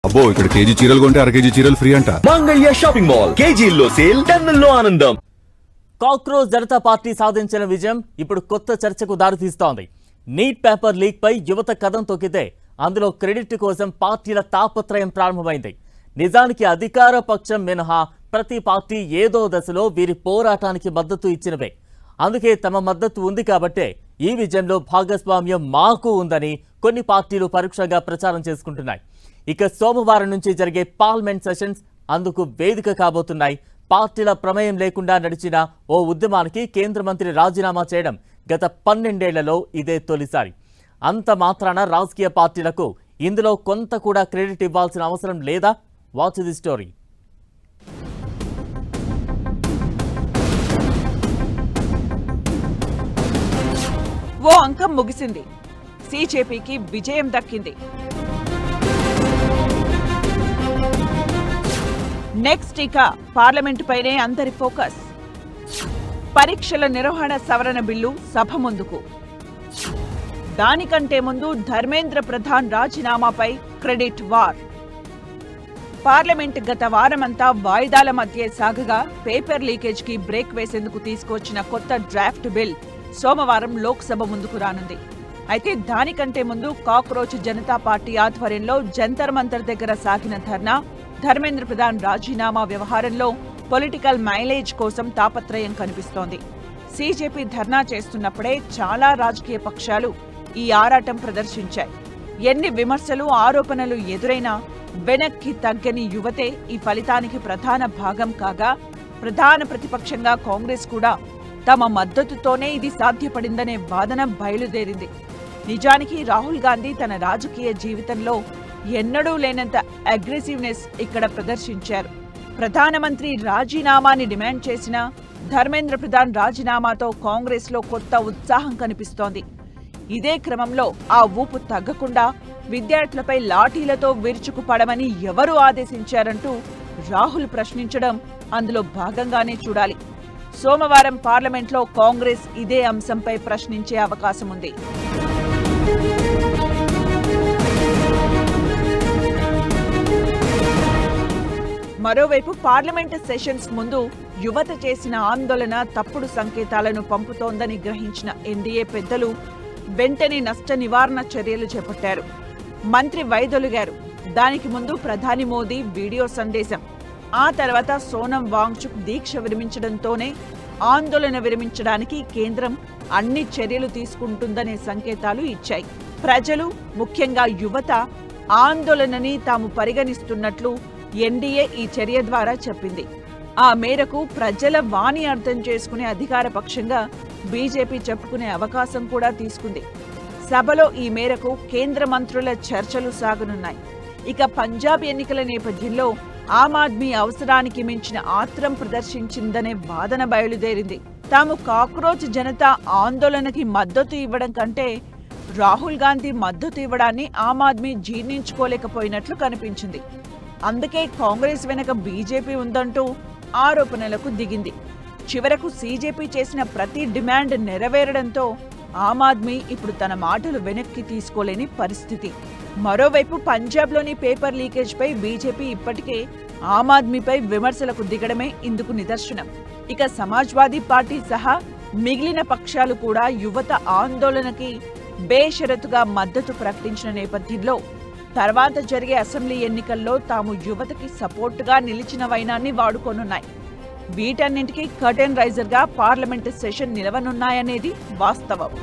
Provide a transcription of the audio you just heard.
అబ్బో ఇక్కడ కేజీ చీరలు కొంటే అర కేజీ చీరలు ఫ్రీ అంట. మంగళ్య షాపింగ్ మాల్, కేజీల్లో సేల్, టన్నుల్లో ఆనందం. కాక్రోచ్ జనతా పార్టీ సాధించిన విజయం ఇప్పుడు కొత్త చర్చకు దారితీస్తోంది. నీట్ పేపర్ లీక్ పై యువత కథం తొక్కితే అందులో క్రెడిట్ కోసం పార్టీల తాపత్రయం ప్రారంభమైంది. నిజానికి అధికార పక్షం మినహా ప్రతి పార్టీ ఏదో దశలో వీరి పోరాటానికి మద్దతు ఇచ్చినవే. అందుకే తమ మద్దతు ఉంది కాబట్టే ఈ విజయంలో భాగస్వామ్యం మాకు ఉందని కొన్ని పార్టీలు పరోక్షంగా ప్రచారం చేసుకుంటున్నాయి. ఇక సోమవారం నుంచి జరిగే పార్లమెంట్ సెషన్స్ అందుకు వేదిక కాబోతున్నాయి. పార్టీల ప్రమేయం లేకుండా నడిచిన ఓ ఉద్యమానికి కేంద్ర మంత్రి రాజీనామా చేయడం గత 12 ఏళ్లలో ఇదే తొలిసారి. అంత మాత్రాన రాజకీయ పార్టీలకు ఇందులో కొంత కూడా క్రెడిట్ ఇవ్వాల్సిన అవసరం లేదా? Watch the story. ఓ అంకం ముగిసింది. సీజేపీకి విజయం దక్కింది. నెక్స్ట్ ఇక పార్లమెంటు పైనే అందరి ఫోకస్. పరీక్షల నిర్వహణ సవరణ బిల్లు సభ ముందుకు. దానికంటే ముందు ధర్మేంద్ర ప్రధాన్ రాజీనామాపై క్రెడిట్ వార్. పార్లమెంట్ గత వారమంతా వాయిదాల మధ్య సాగగా పేపర్ లీకేజ్ కి బ్రేక్ వేసేందుకు తీసుకొచ్చిన కొత్త డ్రాఫ్ట్ బిల్ సోమవారం లోక్సభ ముందుకు రానుంది. అయితే దానికంటే ముందు కాక్రోచ్ జనతా పార్టీ ఆధ్వర్యంలో జంతర్ మంతర్ దగ్గర సాగిన ధర్నా, ధర్మేంద్ర ప్రధాన్ రాజీనామా వ్యవహారంలో పొలిటికల్ మైలేజ్ కోసం తాపత్రయం కనిపిస్తోంది. సీజేపీ ధర్నా చేస్తున్నప్పుడే చాలా రాజకీయ పక్షాలు ఈ ఆరాటం ప్రదర్శించాయి. ఎన్ని విమర్శలు, ఆరోపణలు ఎదురైనా వెనక్కి తగ్గని యువతే ఈ ఫలితానికి ప్రధాన భాగం కాగా, ప్రధాన ప్రతిపక్షంగా కాంగ్రెస్ కూడా తమ మద్దతుతోనే ఇది సాధ్యపడిందనే వాదన బయలుదేరింది. నిజానికి రాహుల్ గాంధీ తన రాజకీయ జీవితంలో ఎన్నడూ లేనంత అగ్రెసివ్నెస్ ఇక్కడ ప్రదర్శించారు. ప్రధానమంత్రి రాజీనామాని డిమాండ్ చేసిన ధర్మేంద్ర ప్రధాన్ రాజీనామాతో కాంగ్రెస్ లో కొత్త ఉత్సాహం కనిపిస్తోంది. ఇదే క్రమంలో ఆ ఊపు తగ్గకుండా విద్యార్థులపై లాఠీలతో విరుచుకుపడమని ఎవరు ఆదేశించారంటూ రాహుల్ ప్రశ్నించడం అందులో భాగంగానే చూడాలి. సోమవారం పార్లమెంట్లో కాంగ్రెస్ ఇదే అంశంపై ప్రశ్నించే అవకాశం ఉంది. మరోవైపు పార్లమెంటు సెషన్స్ ముందు యువత చేసిన ఆందోళన తప్పుడు సంకేతాలను పంపుతోందని గ్రహించిన ఎన్డీఏ పెద్దలు వెంటనే నష్ట నివారణ చర్యలు చేపట్టారు. మంత్రి వైదొలిగారు. దానికి ముందు ప్రధాని మోదీ వీడియో సందేశం, ఆ తర్వాత సోనం వాంగ్చుక్ దీక్ష విరమించడంతోనే ఆందోళన విరమించడానికి కేంద్రం అన్ని చర్యలు తీసుకుంటుందనే సంకేతాలు ఇచ్చాయి. ప్రజలు, ముఖ్యంగా యువత ఆందోళనని తాము పరిగణిస్తున్నట్లు ఎన్డీఏ ఈ చర్య ద్వారా చెప్పింది. ఆ మేరకు ప్రజల వాణి అర్థం చేసుకునే అధికార పక్షంగా బీజేపీ చెప్పుకునే అవకాశం కూడా తీసుకుంది. సభలో ఈ మేరకు కేంద్ర మంత్రుల చర్చలు సాగనున్నాయి. ఇక పంజాబ్ ఎన్నికల నేపథ్యంలో ఆమ్ ఆద్మీ అవసరానికి మించిన ఆత్రం ప్రదర్శించిందనే వాదన బయలుదేరింది. తాము కాక్రోచ్ జనతా ఆందోళనకి మద్దతు ఇవ్వడం కంటే రాహుల్ గాంధీ మద్దతు ఇవ్వడాన్ని ఆమ్ ఆద్మీ జీర్ణించుకోలేకపోయినట్లు కనిపించింది. అందుకే కాంగ్రెస్ వెనక బీజేపీ ఉందంటూ ఆరోపణలకు దిగింది. చివరకు సీజేపీ చేసిన ప్రతి డిమాండ్ నెరవేరడంతో ఆమ్ ఆద్మీ ఇప్పుడు తన మాటలు వెనక్కి తీసుకోలేని పరిస్థితి. మరోవైపు పంజాబ్లోని పేపర్ లీకేజ్ పై బీజేపీ ఇప్పటికే ఆమ్ ఆద్మీపై విమర్శలకు దిగడమే ఇందుకు నిదర్శనం. ఇక సమాజ్వాదీ పార్టీ సహా మిగిలిన పక్షాలు కూడా యువత ఆందోళనకి బేషరతుగా మద్దతు ప్రకటించిన నేపథ్యంలో తర్వాత జరిగే అసెంబ్లీ ఎన్నికల్లో తాము యువతకి సపోర్టుగా నిలిచిన వైనాన్ని వాడుకోనున్నాయి. వీటన్నింటికీ కర్టెన్ రైజర్గా పార్లమెంటు సెషన్ నిలవనున్నాయనేది వాస్తవం.